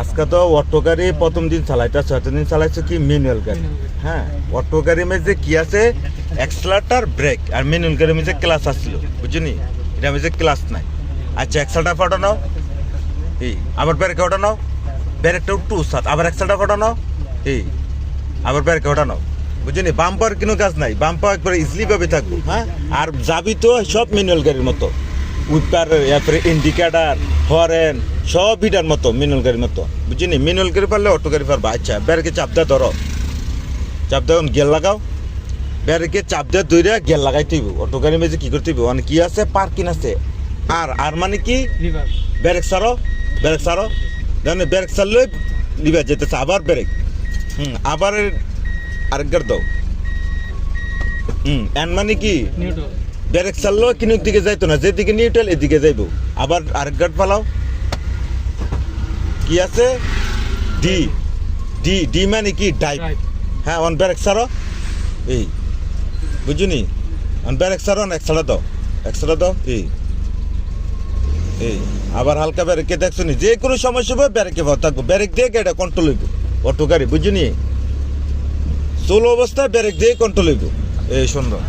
আজকে তো অটো গাড়ি প্রথম দিন চালাইতে 6 দিন চালাইছে কি ম্যানুয়াল গাড়ি। হ্যাঁ, অটো গাড়ি মেঝে কি আছে এক্সেলারেটর ব্রেক, আর ম্যানুয়াল গাড়ি মেঝে ক্লাস আসছিল বুঝলি, এটা মেঝে ক্লাস নাই। আচ্ছা এক্সেলারেটর ফাটানো, এই আবার ব্রেক ওঠানো, ব্রেকটা একটু সাত, আবার এক্সেলারেটর ফাটানো, এই আবার ব্রেক ওঠানো বুঝলি। বাম্পার কোনো কাজ নাই, বাম্পার একবারে ইজিলি ভাবে থাকবো। হ্যাঁ, আর যাবি তো সব ম্যানুয়াল গাড়ির মতো, উইপার এরপরে ইন্ডিকেটার হরেন সব বিটার মতো ম্যানুয়াল গাড়ির মতো বুঝলি। ম্যানুয়াল গাড়ি পারলে অটো গাড়ি পারবা। আচ্ছা ব্যারেকে চাপ দেওয়া ধরো, চাপ দেওয়া গেল লাগাও, ব্যারেকে চাপ দেওয়া দইরা গেল লাগাই তুইব। অটো গাড়ি মেঝে কি করতে হইব, মানে কি আছে পার্কিং আছে। আর মানে কি ব্যারেক সারো, ব্যারেক সারো, দেখুন ব্যারেক সারলে লিভার যেতেছে, আবার ব্যারেক, আবার আরেকবার দাও, এন মানে কি ব্যারেক চাললো কিনো দিকে যাইতো না, যেদিকে নিউট্রাল এদিকে যাইব। আবার আরেক গার্ড পালাও, কি আছে ডি, ডি ডি মানে কি ডাইভ। হ্যাঁ, অন ব্যারেক সারো, এই বুঝুনি, অন ব্যারেক সারো, অন একসাড়া দাও, একসাড়া দাও, এই এই আবার হালকা ব্যারেকে দেখছো নি, যে কোনো সমস্যা হবে ব্যারেকে ভালো থাকবো, ব্যারেক দিয়ে গাড়িটা কন্ট্রোল হইব। অটো গাড়ি বুঝুনি, সোলো অবস্থায় ব্যারেক দিয়ে কন্ট্রোল হইব। এই সুন্দর।